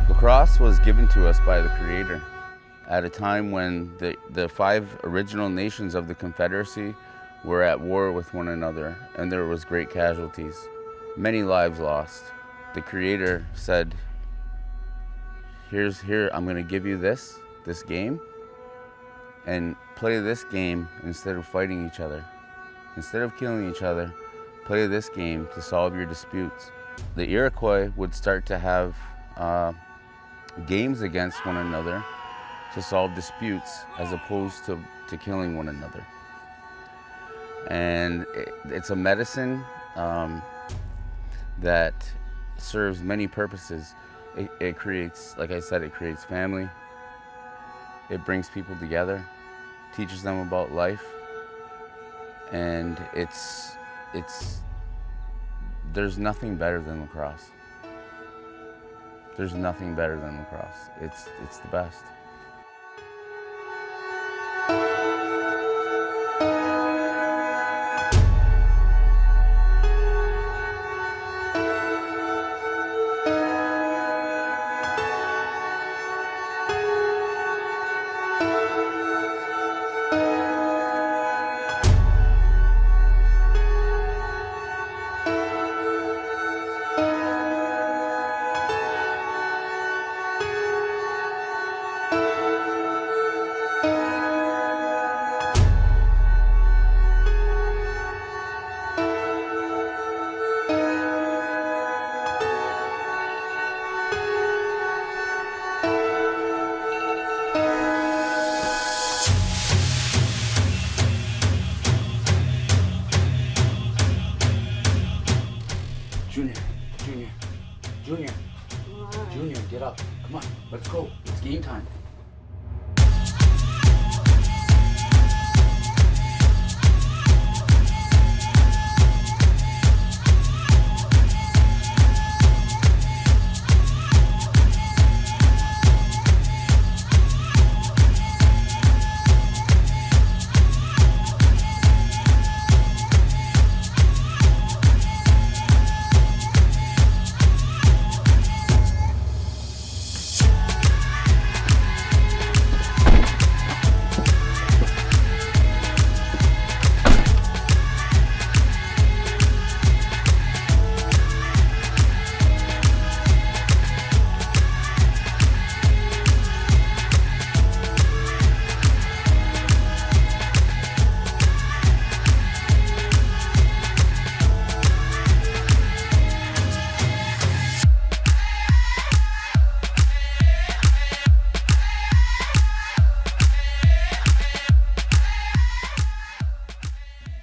Lacrosse was given to us by the Creator at a time when the 5 original nations of the Confederacy were at war with one another, and there was great casualties, many lives lost. The Creator said, here, I'm gonna give you this game, and play this game instead of fighting each other. Instead of killing each other, play this game to solve your disputes. The Iroquois would start to have games against one another to solve disputes as opposed to killing one another. And it's a medicine that serves many purposes. It creates, like I said, it creates family. It brings people together, teaches them about life, and there's nothing better than lacrosse. There's nothing better than lacrosse. It's the best. Junior, get up. Come on, let's go. It's game time.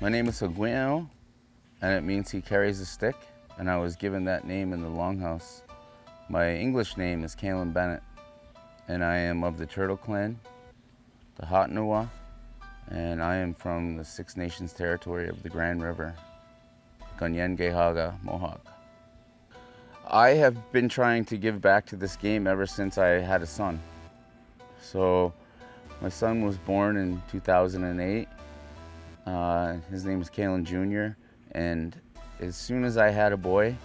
My name is Haudenosaunee, and it means he carries a stick, and I was given that name in the Longhouse. My English name is Kalen Bennett, and I am of the Turtle Clan, the Haudenosaunee, and I am from the Six Nations territory of the Grand River, Kanien'kehá:ka Mohawk. I have been trying to give back to this game ever since I had a son. So my son was born in 2008. His name is Kalen Jr. And as soon as I had a boy,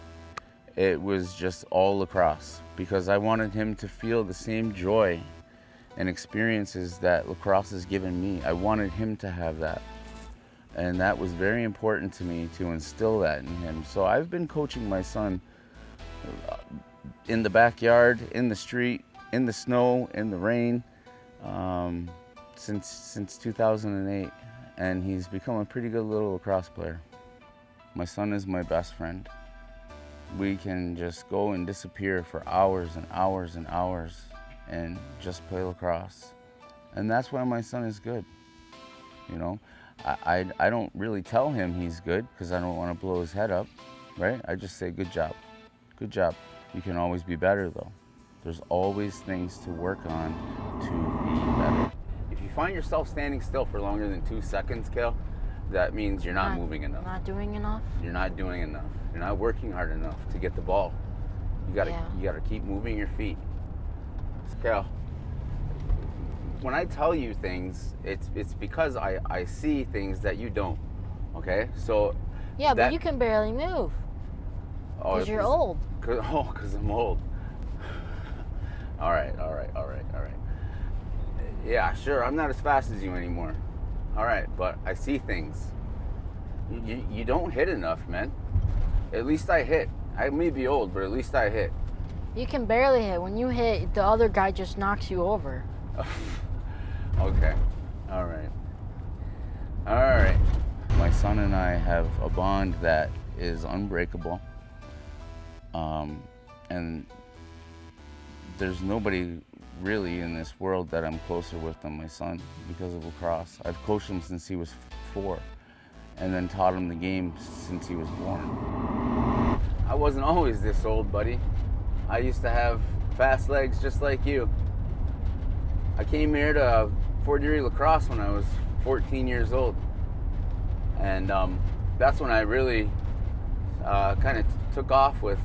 it was just all lacrosse because I wanted him to feel the same joy and experiences that lacrosse has given me. I wanted him to have that. And that was very important to me to instill that in him. So I've been coaching my son in the backyard, in the street, in the snow, in the rain, since 2008. And he's become a pretty good little lacrosse player. My son is my best friend. We can just go and disappear for hours and hours and hours and just play lacrosse. And that's why my son is good. You know, I don't really tell him he's good because I don't want to blow his head up, right? I just say, good job, good job. You can always be better though. There's always things to work on to be better. If you find yourself standing still for longer than 2 seconds, Kale, that means you're not moving enough. Not doing enough? You're not doing enough. You're not working hard enough to get the ball. You gotta keep moving your feet. Kale, when I tell you things, it's because I see things that you don't. Okay? So yeah, but you can barely move. Because you're old. Because I'm old. All right. Yeah, sure, I'm not as fast as you anymore. All right, but I see things. You don't hit enough, man. At least I hit. I may be old, but at least I hit. You can barely hit. When you hit, the other guy just knocks you over. Okay. All right. My son and I have a bond that is unbreakable. And there's nobody really in this world that I'm closer with than my son because of lacrosse. I've coached him since he was 4 and then taught him the game since he was born. I wasn't always this old, buddy. I used to have fast legs just like you. I came here to Fort Erie Lacrosse when I was 14 years old. And that's when I really kind of took off with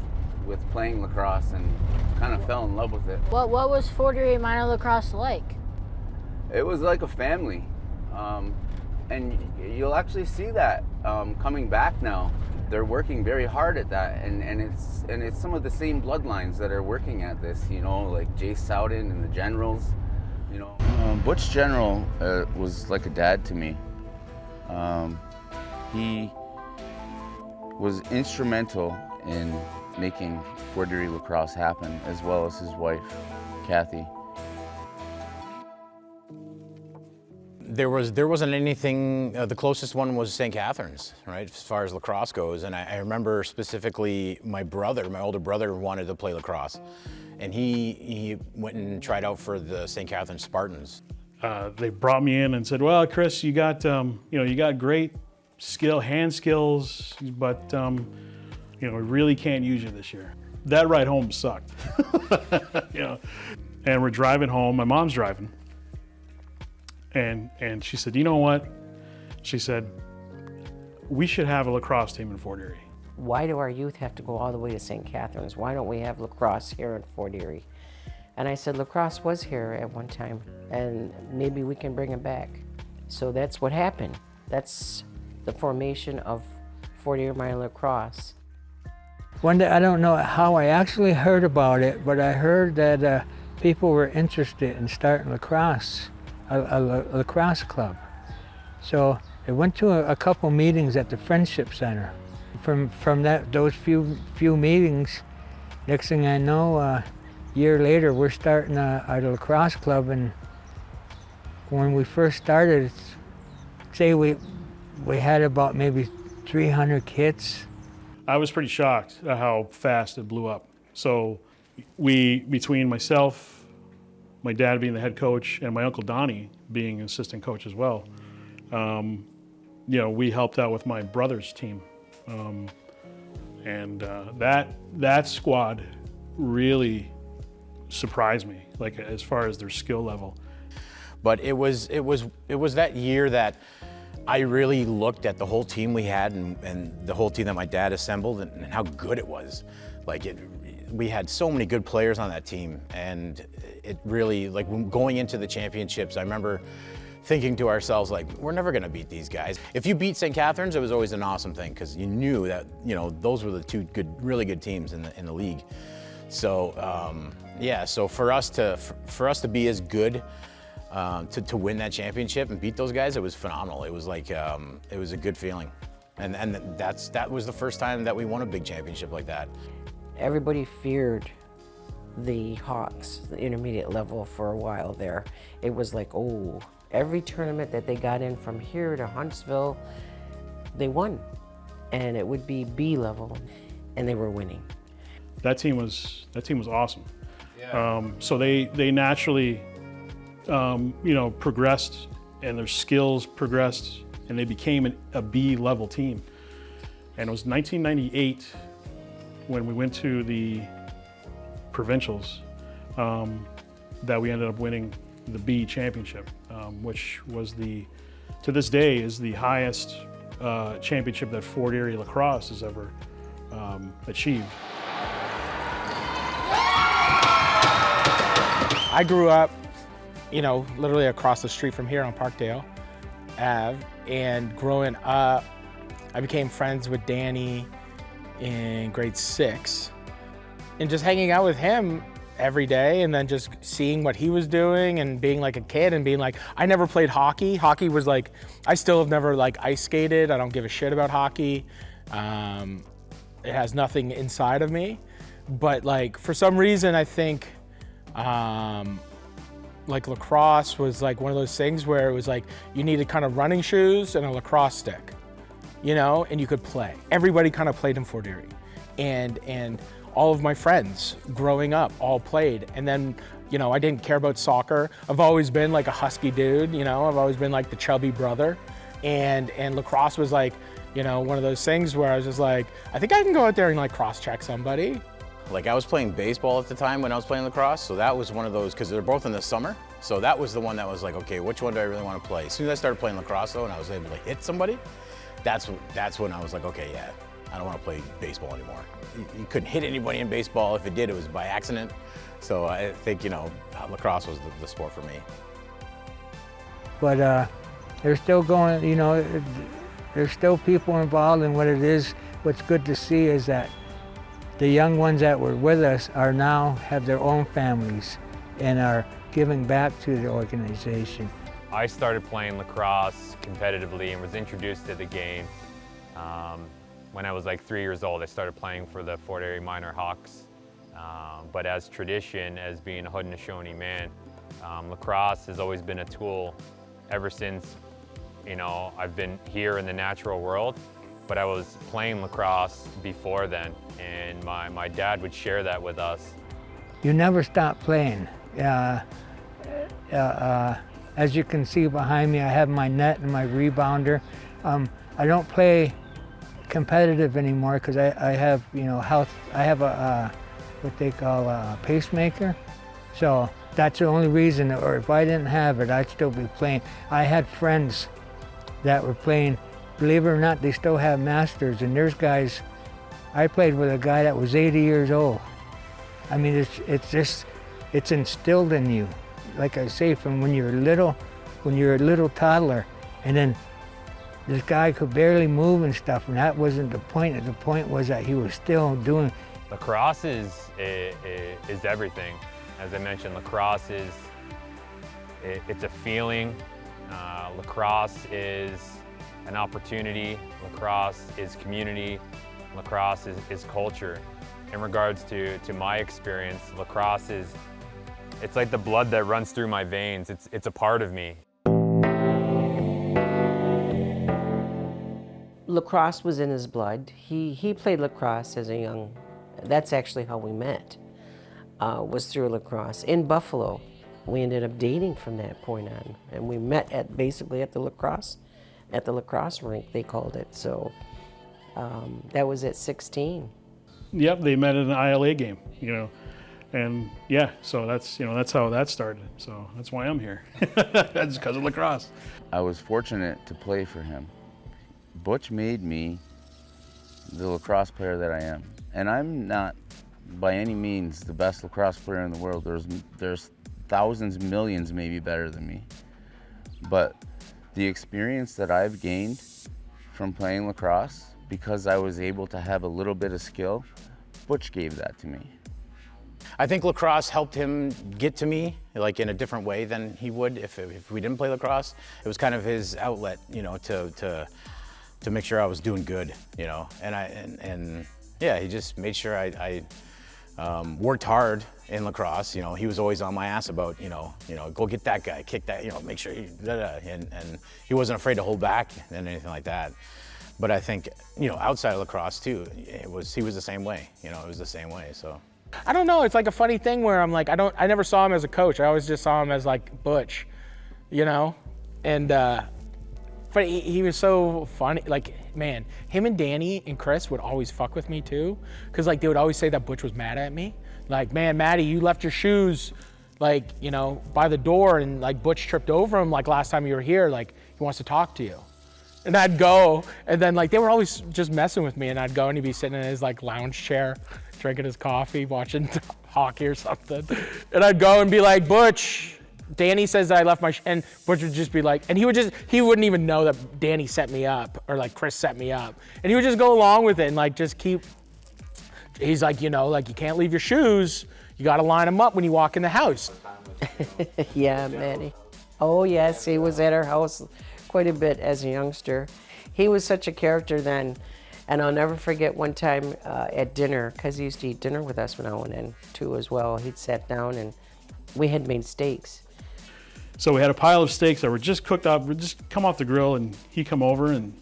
playing lacrosse and kind of fell in love with it. What was Fort Erie minor lacrosse like? It was like a family. And you'll actually see that coming back now. They're working very hard at that, and it's some of the same bloodlines that are working at this, you know, like Jay Sowden and the Generals, you know. Butch General was like a dad to me. He was instrumental in making Fort Erie Lacrosse happen, as well as his wife, Kathy. There wasn't anything, the closest one was St. Catharines, right, as far as lacrosse goes. And I remember specifically my older brother wanted to play lacrosse. And he went and tried out for the St. Catharines Spartans. They brought me in and said, well, Chris, you got great hand skills, but we really can't use you this year. That ride home sucked. And we're driving home, my mom's driving. And she said, you know what? She said, we should have a lacrosse team in Fort Erie. Why do our youth have to go all the way to St. Catharines? Why don't we have lacrosse here in Fort Erie? And I said, lacrosse was here at one time, and maybe we can bring it back. So that's what happened. That's the formation of Fort Erie minor lacrosse. One day, I don't know how I actually heard about it, but I heard that people were interested in starting lacrosse. A lacrosse club. So I went to a couple meetings at the Friendship Center. From those few meetings, next thing I know, a year later, we're starting a lacrosse club. And when we first started, say we had about maybe 300 kids. I was pretty shocked at how fast it blew up. So between myself, my dad being the head coach, and my Uncle Donnie being an assistant coach as well, we helped out with my brother's team. That squad really surprised me, like as far as their skill level. But it was that year that I really looked at the whole team we had and the whole team that my dad assembled and how good it was. We had so many good players on that team, and it really, going into the championships, I remember thinking to ourselves, we're never gonna beat these guys. If you beat St. Catharines, it was always an awesome thing, because you knew that, those were the two really good teams in the league. So, so for us to be as good, to win that championship and beat those guys, it was phenomenal. It was it was a good feeling. And that was the first time that we won a big championship like that. Everybody feared the Hawks, the intermediate level, for a while there. It was like, oh, every tournament that they got in from here to Huntsville, they won. And it would be B level, and they were winning. That team was awesome. Yeah. So they naturally, progressed, and their skills progressed, and they became a B level team. And it was 1998 when we went to the provincials that we ended up winning the B championship, which was to this day is the highest championship that Fort Erie Lacrosse has ever achieved. I grew up, literally across the street from here on Parkdale Ave, and growing up, I became friends with Danny in grade 6. And just hanging out with him, every day, and then just seeing what he was doing and being like a kid and being like, I never played hockey. Hockey was like, I still have never like ice skated. I don't give a shit about hockey. It has nothing inside of me. But like, for some reason, I think like lacrosse was like one of those things where it was like, you needed kind of running shoes and a lacrosse stick, you know, and you could play. Everybody kind of played in Fort Erie. And all of my friends growing up all played. And then, you know, I didn't care about soccer. I've always been like a husky dude, you know, I've always been like the chubby brother. And lacrosse was like, you know, one of those things where I was just like, I think I can go out there and like cross-check somebody. Like I was playing baseball at the time when I was playing lacrosse, so that was one of those, because they're both in the summer, so that was the one that was like, okay, which one do I really want to play? As soon as I started playing lacrosse though, and I was able to hit somebody, that's when I was like, okay, yeah, I don't want to play baseball anymore. You couldn't hit anybody in baseball. If it did, it was by accident. So I think, you know, lacrosse was the sport for me. But they're still going, you know, there's still people involved in what it is. What's good to see is that the young ones that were with us are now have their own families and are giving back to the organization. I started playing lacrosse competitively and was introduced to the game when I was like 3 years old. I started playing for the Fort Erie Minor Hawks. But as tradition, as being a Haudenosaunee man, lacrosse has always been a tool ever since, you know, I've been here in the natural world. But I was playing lacrosse before then, and my dad would share that with us. You never stop playing. As you can see behind me, I have my net and my rebounder. I don't play competitive anymore because I have, you know, health. I have a what they call a pacemaker. So that's the only reason, or if I didn't have it, I'd still be playing. I had friends that were playing. Believe it or not, they still have masters, and there's guys, I played with a guy that was 80 years old. I mean, it's instilled in you. Like I say, from when you're a little toddler, and then this guy could barely move and stuff, and that wasn't the point. The point was that he was still doing. Lacrosse is everything. As I mentioned, lacrosse it's a feeling. Lacrosse is an opportunity. Lacrosse is community. Lacrosse is culture. In regards to my experience, lacrosse it's like the blood that runs through my veins. It's a part of me. Lacrosse was in his blood. He played lacrosse as a young, that's actually how we met, was through lacrosse in Buffalo. We ended up dating from that point on, and we met basically at the lacrosse rink, they called it. So that was at 16. Yep, they met at an ILA game, you know, and yeah, so that's, you know, that's how that started. So that's why I'm here. That's because of lacrosse. I was fortunate to play for him. Butch made me the lacrosse player that I am, and I'm not by any means the best lacrosse player in the world. There's thousands, millions maybe better than me, but the experience that I've gained from playing lacrosse, because I was able to have a little bit of skill, Butch gave that to me. I think lacrosse helped him get to me, like in a different way than he would if we didn't play lacrosse. It was kind of his outlet, you know, to make sure I was doing good, you know. And yeah, he just made sure I worked hard in lacrosse. You know, he was always on my ass about, you know, go get that guy, kick that, you know, make sure you, and he wasn't afraid to hold back and anything like that. But I think, you know, outside of lacrosse too, he was the same way. You know, it was the same way. So I don't know. It's like a funny thing where I'm like, I never saw him as a coach. I always just saw him as like Butch, you know, and but he was so funny. Like, man, him and Danny and Chris would always fuck with me too, because like they would always say that Butch was mad at me. Like, man, Matty, you left your shoes, like, you know, by the door, and like Butch tripped over him like last time you were here. Like, he wants to talk to you. And I'd go, and then like they were always just messing with me, and I'd go and he'd be sitting in his like lounge chair, drinking his coffee, watching hockey or something. And I'd go and be like, Butch, Danny says that I left my, and Butch would just be like, and he wouldn't even know that Danny set me up, or like Chris set me up. And he would just go along with it and like just keep, he's like, you know, like you can't leave your shoes, You got to line them up when you walk in the house. Yeah, Matty. Oh, yes, he was at our house quite a bit as a youngster. He was such a character then. And I'll never forget one time at dinner, because he used to eat dinner with us when I went in too as well. He'd sat down and we had made steaks. So we had a pile of steaks that were just cooked up, just come off the grill, and he come over and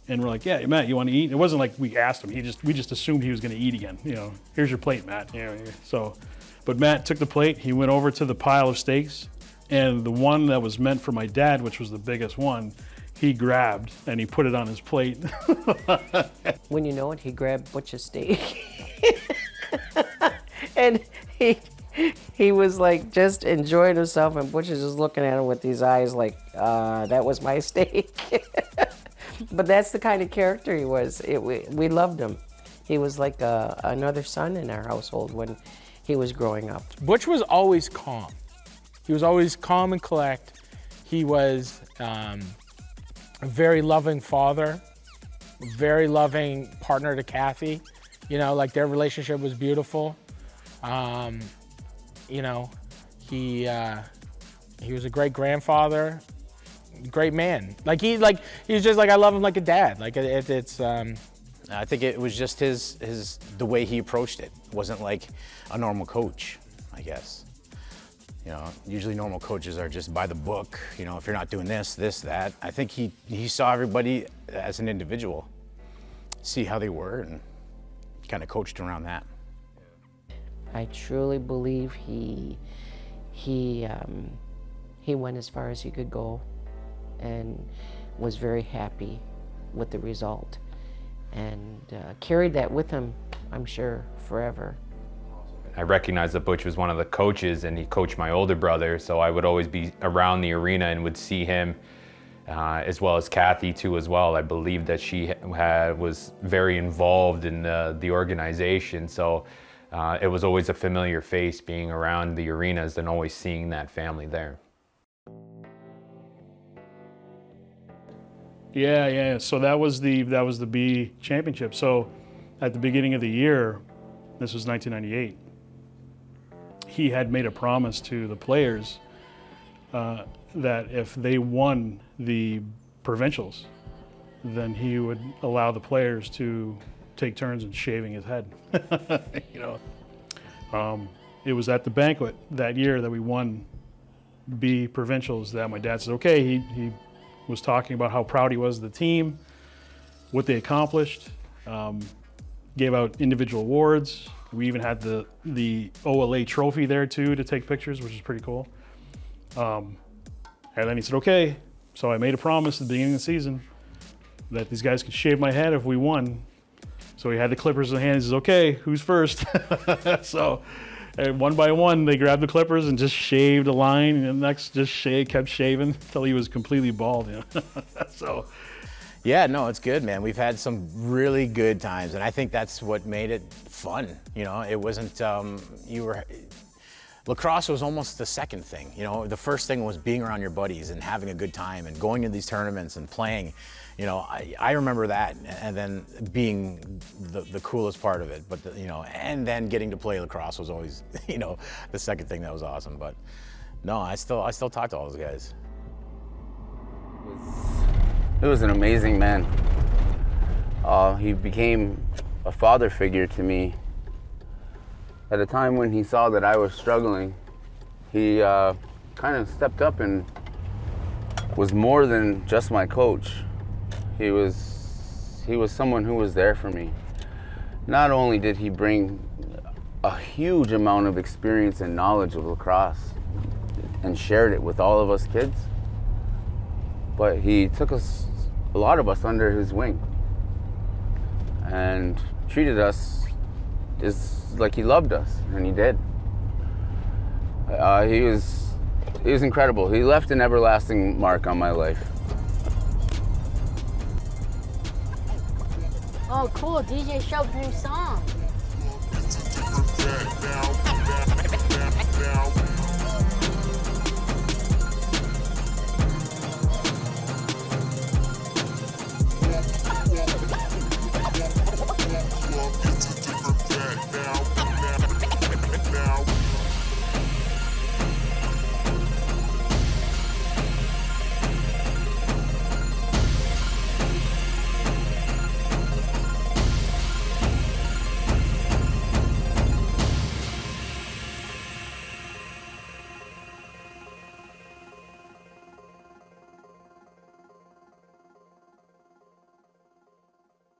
we're like, yeah, Matt, you want to eat? It wasn't like we asked him. We just assumed he was going to eat again. You know, here's your plate, Matt. You know, so, but Matt took the plate. He went over to the pile of steaks, and the one that was meant for my dad, which was the biggest one, he grabbed and he put it on his plate. When you know it, he grabbed Butch's steak. And he was like just enjoying himself, and Butch is just looking at him with these eyes like, that was my steak. But that's the kind of character he was. We loved him. He was like another son in our household when he was growing up. Butch was always calm. He was always calm and collect. He was a very loving father, very loving partner to Kathy. You know, like their relationship was beautiful. You know, he was a great grandfather, great man. He was just like, I love him like a dad. Like it's. I think it was just the way he approached it. It wasn't like a normal coach, I guess. You know, usually normal coaches are just by the book. You know, if you're not doing this, that. I think he saw everybody as an individual, see how they were, and kind of coached around that. I truly believe he went as far as he could go, and was very happy with the result, and carried that with him, I'm sure, forever. I recognized that Butch was one of the coaches, and he coached my older brother, so I would always be around the arena and would see him, as well as Kathy too as well. I believe that she was very involved in the organization, so it was always a familiar face being around the arenas and always seeing that family there. Yeah. So that was the B championship. So at the beginning of the year, this was 1998, he had made a promise to the players that if they won the provincials, then he would allow the players to take turns in shaving his head. You know, it was at the banquet that year that we won B provincials that my dad said, okay, he was talking about how proud he was of the team, what they accomplished, gave out individual awards. We even had the OLA trophy there too to take pictures, which is pretty cool. And then he said, okay, so I made a promise at the beginning of the season that these guys could shave my head if we won. So he had the clippers in hand. He says, okay, who's first? So one by one, they grabbed the clippers and just shaved a line, and the next just kept shaving until he was completely bald. You know? So. Yeah, no, it's good, man. We've had some really good times, and I think that's what made it fun. You know, it wasn't, lacrosse was almost the second thing. You know, the first thing was being around your buddies and having a good time and going to these tournaments and playing. You know, I remember that, and then being the coolest part of it. But you know, and then getting to play lacrosse was always, you know, the second thing that was awesome. But no, I still talk to all those guys. It was an amazing man. He became a father figure to me. At a time when he saw that I was struggling, he kind of stepped up and was more than just my coach. He was someone who was there for me. Not only did he bring a huge amount of experience and knowledge of lacrosse and shared it with all of us kids, but he took a lot of us under his wing and treated us like he loved us, and he did. He was incredible. He left an everlasting mark on my life. Oh, cool. DJ Shub's new song.